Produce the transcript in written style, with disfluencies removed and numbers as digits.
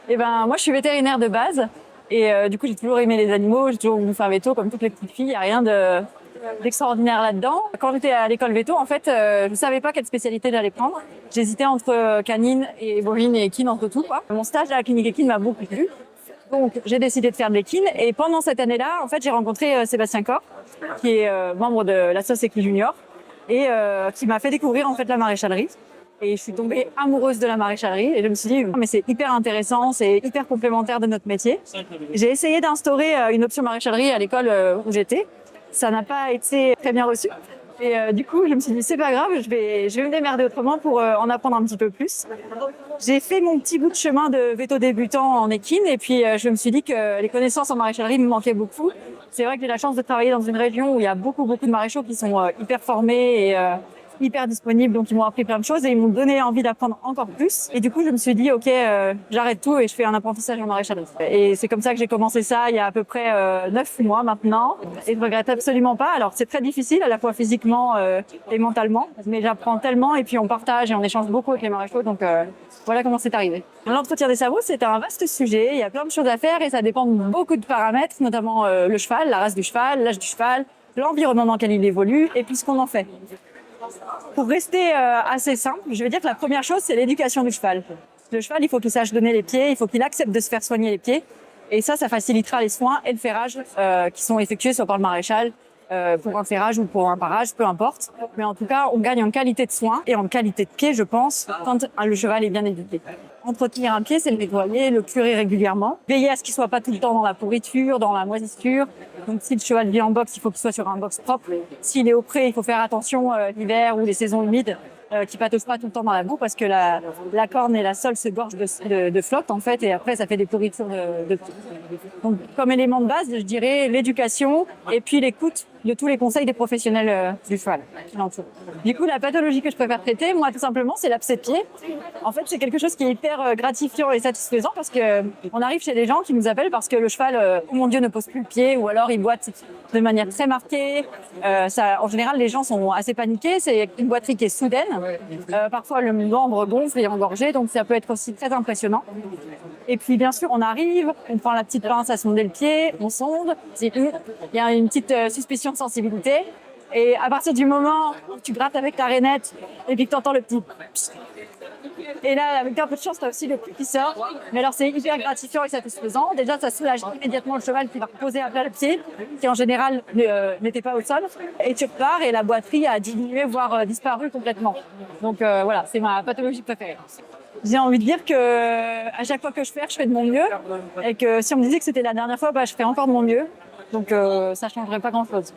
Et ben, moi, je suis vétérinaire de base. Et du coup, j'ai toujours aimé les animaux. J'ai toujours voulu faire veto comme toutes les petites filles. Il n'y a rien d'extraordinaire là-dedans. Quand j'étais à l'école veto, en fait, je ne savais pas quelle spécialité j'allais prendre. J'hésitais entre canine et bovine et équine, entre tout, quoi. Mon stage à la clinique équine m'a beaucoup plu. Donc, j'ai décidé de faire de l'équine. Et pendant cette année-là, en fait, j'ai rencontré Sébastien Corr, qui est membre de l'Association Équine Junior et qui m'a fait découvrir, en fait, la maréchalerie. Et je suis tombée amoureuse de la maréchalerie et je me suis dit, mais c'est hyper intéressant, c'est hyper complémentaire de notre métier. J'ai essayé d'instaurer une option maréchalerie à l'école où j'étais. Ça n'a pas été très bien reçu. Et du coup, je me suis dit, c'est pas grave, je vais me démerder autrement pour en apprendre un petit peu plus. J'ai fait mon petit bout de chemin de veto débutant en équine et puis je me suis dit que les connaissances en maréchalerie me manquaient beaucoup. C'est vrai que j'ai la chance de travailler dans une région où il y a beaucoup de maréchaux qui sont hyper formés et hyper disponibles, donc ils m'ont appris plein de choses et ils m'ont donné envie d'apprendre encore plus. Et du coup, je me suis dit, ok, j'arrête tout et je fais un apprentissage en maréchalerie. Et c'est comme ça que j'ai commencé ça il y a à peu près 9 mois maintenant. Et je regrette absolument pas. Alors c'est très difficile à la fois physiquement et mentalement, mais j'apprends tellement et puis on partage et on échange beaucoup avec les maréchaux, donc voilà comment c'est arrivé. L'entretien des sabots, c'est un vaste sujet. Il y a plein de choses à faire et ça dépend de beaucoup de paramètres, notamment le cheval, la race du cheval, l'âge du cheval, l'environnement dans lequel il évolue et puis ce qu'on en fait. Pour rester assez simple, je vais dire que la première chose, c'est l'éducation du cheval. Le cheval, il faut qu'il sache donner les pieds, il faut qu'il accepte de se faire soigner les pieds. Et ça facilitera les soins et le ferrage qui sont effectués soit par le maréchal, pour un ferrage ou pour un parage, peu importe. Mais en tout cas, on gagne en qualité de soins et en qualité de pied, je pense, quand le cheval est bien éduqué. Entretenir un pied, c'est le nettoyer, le curer régulièrement. Veiller à ce qu'il soit pas tout le temps dans la pourriture, dans la moisissure. Donc, si le cheval vit en boxe, il faut qu'il soit sur un box propre. S'il est au pré, il faut faire attention l'hiver ou les saisons humides, qui patauge pas tout le temps dans la boue parce que la corne et la sole se gorgent de flotte, en fait, et après, ça fait des pourritures Donc, comme élément de base, je dirais l'éducation et puis l'écoute de tous les conseils des professionnels du cheval qui l'entourent. Du coup, la pathologie que je préfère traiter, moi, tout simplement, c'est l'abcès de pied. En fait, c'est quelque chose qui est hyper gratifiant et satisfaisant parce que on arrive chez des gens qui nous appellent parce que le cheval, oh mon Dieu, ne pose plus le pied ou alors il boite de manière très marquée. En général, les gens sont assez paniqués. C'est une boiterie qui est soudaine. Parfois, le membre gonfle et engorgé, donc ça peut être aussi très impressionnant. Et puis, bien sûr, on arrive, on prend la petite pince à sonder le pied, on sonde. Il y a une petite suspicion de sensibilité. Et à partir du moment où tu grattes avec ta rainette et puis que tu entends le petit pssst, et là, avec un peu de chance, tu as aussi le pluie qui sort. Mais alors, c'est hyper gratifiant et satisfaisant. Déjà, ça soulage immédiatement le cheval qui va reposer à plat le pied, qui en général n'était pas au sol. Et tu repars et la boiterie a diminué, voire disparu complètement. Donc voilà, c'est ma pathologie préférée. J'ai envie de dire que à chaque fois que je fais de mon mieux. Et que si on me disait que c'était la dernière fois, je ferais encore de mon mieux. Donc ça changerait pas grand-chose.